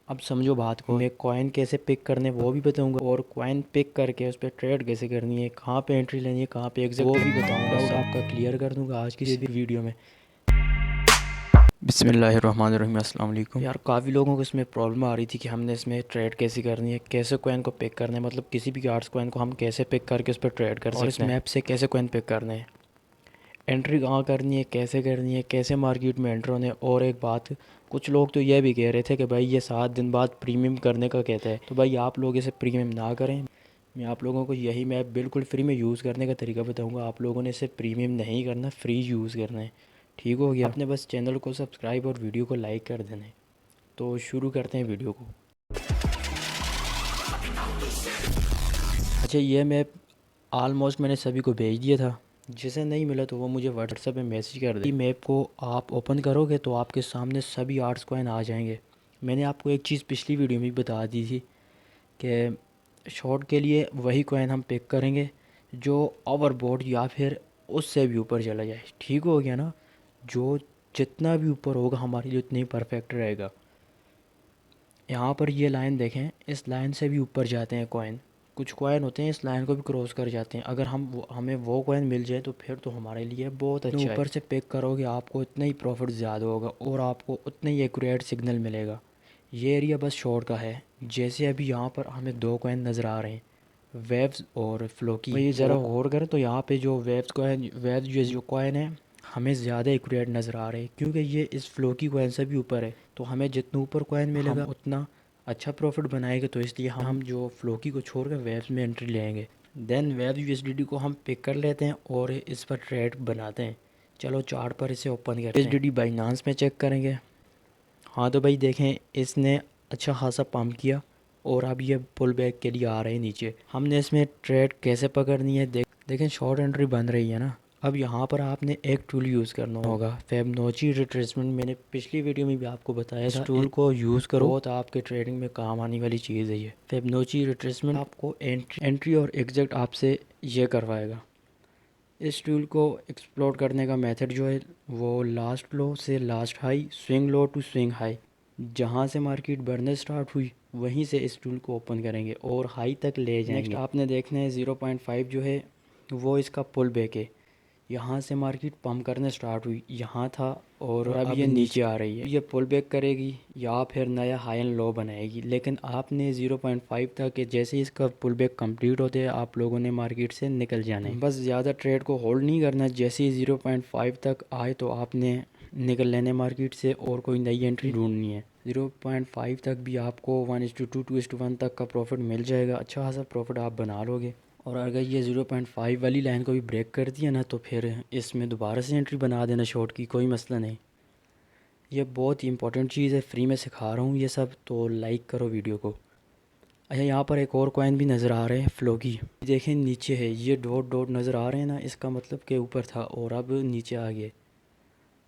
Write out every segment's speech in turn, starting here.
अब समझो बात को, मैं कॉइन कैसे पिक करने वो भी बताऊंगा, और कॉइन पिक करके उस पर ट्रेड कैसे करनी है, कहाँ पे एंट्री लेनी है, कहाँ पे एग्जिट वो भी बताऊंगा। डाउट आपका क्लियर कर दूंगा आज की इस वीडियो में। बिस्मिल्लाहिर्रहमानिर्रहीम, अस्सलाम वालेकुम। यार काफ़ी लोगों को इसमें प्रॉब्लम आ रही थी कि हमने इसमें ट्रेड कैसे करनी है, कैसे कॉइन को पिक करना है, मतलब किसी भी आर्ट्स कॉइन को हम कैसे पिक करके उस पर ट्रेड कर सकते हैं, और इस मैप से कैसे कॉइन पिक करने हैं, एंट्री कहाँ करनी है, कैसे मार्केट में एंटर होने। और एक बात, कुछ लोग तो ये भी कह रहे थे कि भाई ये 7 दिन बाद प्रीमियम करने का कहते हैं, तो भाई आप लोग इसे प्रीमियम ना करें। मैं आप लोगों को यही मैप बिल्कुल फ्री में यूज़ करने का तरीका बताऊंगा। आप लोगों ने इसे प्रीमियम नहीं करना, फ्री यूज़ करना है। ठीक हो गया? आपने बस चैनल को सब्सक्राइब और वीडियो को लाइक कर देना है। तो शुरू करते हैं वीडियो को। अच्छा, ये मैप ऑलमोस्ट मैंने सभी को भेज दिया था। जिसे नहीं मिला तो वो मुझे व्हाट्सएप में मैसेज कर दे। मैप को आप ओपन करोगे तो आपके सामने सभी आर्ट्स कॉइन आ जाएंगे। मैंने आपको एक चीज़ पिछली वीडियो में बता दी थी कि शॉर्ट के लिए वही कॉइन हम पिक करेंगे जो ओवरबॉट या फिर उससे भी ऊपर चला जाए। ठीक हो गया ना? जो जितना भी ऊपर होगा हमारे लिए उतना ही परफेक्ट रहेगा। यहाँ पर ये लाइन देखें, इस लाइन से भी ऊपर जाते हैं कॉइन। कुछ कॉइन होते हैं इस लाइन को भी क्रॉस कर जाते हैं। अगर हमें वो कॉइन मिल जाए तो फिर तो हमारे लिए बहुत अच्छा है। ऊपर से पिक करोगे आपको उतना ही प्रॉफिट ज़्यादा होगा और आपको उतना ही एक्यूरेट सिग्नल मिलेगा। ये एरिया बस शॉर्ट का है। जैसे अभी यहाँ पर हमें 2 कॉइन नज़र आ रहे हैं, वेव्स और फ्लोकी। तो ये ज़रा गौर करें तो यहाँ पे जो वेव्स जो कॉइन है हमें ज़्यादा एक्यूरेट नज़र आ रहे हैं, क्योंकि ये इस फ्लोकी कॉइन से भी ऊपर है। तो हमें जितना ऊपर कॉइन मिलेगा हम उतना अच्छा प्रॉफिट बनाएंगे। तो इसलिए हम जो फ्लोकी को छोड़कर वेव्स में एंट्री लेंगे। देन वेव्स यूएसडीटी को हम पिक कर लेते हैं और इस पर ट्रेड बनाते हैं। चलो चार्ट पर इसे ओपन करते हैं। यूएसडीटी बाइनांस में चेक करेंगे। हाँ तो भाई देखें, इसने अच्छा खासा पम्प किया और अब ये पुल बैक के लिए आ रहे हैं नीचे। हमने इसमें ट्रेड कैसे पकड़नी है देखें, शॉर्ट एंट्री बन रही है ना। अब यहाँ पर आपने एक टूल यूज़ करना होगा, फिबोनाची रिट्रेसमेंट। मैंने पिछली वीडियो में भी आपको बताया था, इस टूल को यूज़ करो, बहुत आपके ट्रेडिंग में काम आने वाली चीज़ है ये फिबोनाची रिट्रेसमेंट। आपको एंट्री और एग्जिट आपसे ये करवाएगा। इस टूल को एक्सप्लोर करने का मेथड जो है वो लास्ट लो से last high, swing low to swing high. जहाँ से मार्केट बढ़ने स्टार्ट हुई वहीं से इस टूल को ओपन करेंगे और हाई तक ले जाएंगे। नेक्स्ट आपने देखना है 0.5 जो है वो इसका पुल बैक है। यहाँ से मार्केट पम्प करने स्टार्ट हुई, यहाँ था और अब ये नीचे आ रही है। ये पुल बैक करेगी या फिर नया हाई एंड लो बनाएगी, लेकिन आपने 0.5 तक जैसे ही इसका पुल बैक कम्प्लीट होते हैं आप लोगों ने मार्केट से निकल जाना है। बस ज़्यादा ट्रेड को होल्ड नहीं करना। जैसे ही 0.5 तक आए तो आपने निकल लेने मार्केट से और कोई नई एंट्री ढूंढनी है। 0.5 तक भी आपको 1:2 2:1 तक का प्रॉफिट मिल जाएगा। अच्छा खासा प्रॉफिट आप बना लोगे। और अगर ये 0.5 वाली लाइन को भी ब्रेक कर दिया ना तो फिर इसमें दोबारा से एंट्री बना देना शॉर्ट की, कोई मसला नहीं। ये बहुत ही इंपॉर्टेंट चीज़ है, फ्री में सिखा रहा हूँ ये सब, तो लाइक करो वीडियो को। अच्छा, यहाँ पर एक और कॉइन भी नज़र आ रहे हैं, फ्लोकी। देखें नीचे है, ये डॉट डॉट नज़र आ रहे हैं ना, इसका मतलब कि ऊपर था और अब नीचे आ गया।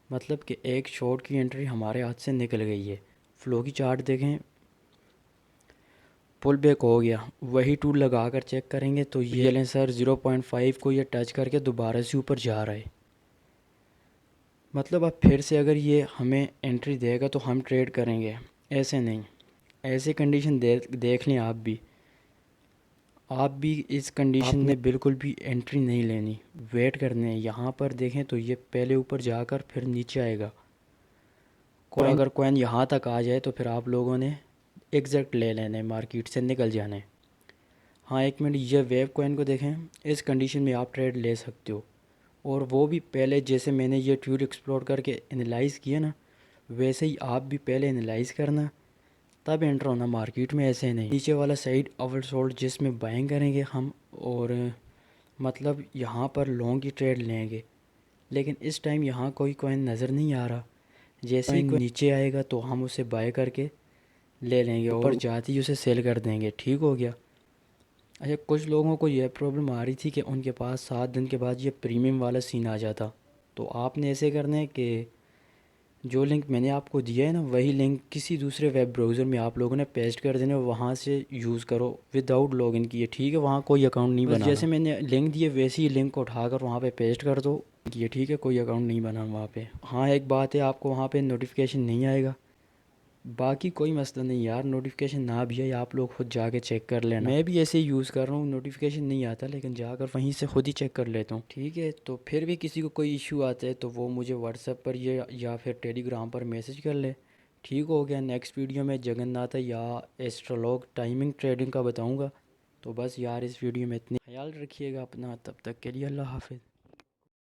मतलब कि एक शॉर्ट की एंट्री हमारे हाथ से निकल गई है। फ्लोकी चार्ट देखें, पुल बैक हो गया। वही टूल लगा कर चेक करेंगे तो ये लें सर 0.5 को ये टच करके दोबारा से ऊपर जा रहा है। मतलब अब फिर से अगर ये हमें एंट्री देगा तो हम ट्रेड करेंगे, ऐसे नहीं। ऐसे कंडीशन देख लें आप भी इस कंडीशन में बिल्कुल भी एंट्री नहीं लेनी, वेट करने हैं। यहाँ पर देखें तो ये पहले ऊपर जाकर फिर नीचे आएगा। और अगर कॉइन यहाँ तक आ जाए तो फिर आप लोगों ने एग्जैक्ट ले लेना है, मार्केट से निकल जाना है। हाँ एक मिनट, ये वेव कॉइन को देखें, इस कंडीशन में आप ट्रेड ले सकते हो। और वो भी पहले जैसे मैंने ये ट्यूड एक्सप्लोर करके एनालाइज़ किया ना, वैसे ही आप भी पहले एनालाइज़ करना तब एंटर होना मार्केट में, ऐसे नहीं। नीचे वाला साइड ओवरसोल्ड जिसमें बाइंग करेंगे हम, और मतलब यहाँ पर लॉन्ग की ट्रेड लेंगे। लेकिन इस टाइम यहाँ कोई कॉइन नज़र नहीं आ रहा। जैसे ही कोई नीचे आएगा तो हम उसे बाय करके ले लेंगे और जाते ही उसे सेल कर देंगे। ठीक हो गया? अच्छा, कुछ लोगों को यह प्रॉब्लम आ रही थी कि उनके पास 7 दिन के बाद ये प्रीमियम वाला सीन आ जाता। तो आपने ऐसे करना है कि जो लिंक मैंने आपको दिया है ना, वही लिंक किसी दूसरे वेब ब्राउज़र में आप लोगों ने पेस्ट कर देना, वहाँ से यूज़ करो विदाउट लॉगिन किए। ठीक है? वहाँ कोई अकाउंट नहीं बनाना। जैसे मैंने लिंक दिए वैसे ही लिंक को उठाकर वहाँ पे पेस्ट कर दो ये। ठीक है? कोई अकाउंट नहीं बनाना वहाँ पे। हाँ एक बात है, आपको वहाँ पे नोटिफिकेशन नहीं आएगा, बाकी कोई मसला नहीं यार, नोटिफिकेशन ना भी है आप लोग खुद जाके चेक कर लेना। मैं भी ऐसे ही यूज़ कर रहा हूँ, नोटिफिकेशन नहीं आता लेकिन जाकर वहीं से खुद ही चेक कर लेता हूँ। ठीक है, तो फिर भी किसी को कोई इशू आता है तो वो मुझे व्हाट्सएप पर या फिर टेलीग्राम पर मैसेज कर ले। ठीक हो गया। नेक्स्ट वीडियो में जगन्नाथ या एस्ट्रोलॉग टाइमिंग ट्रेडिंग का बताऊँगा। तो बस यार इस वीडियो में इतने, ख्याल रखिएगा अपना, तब तक के लिए अल्लाह हाफिज़।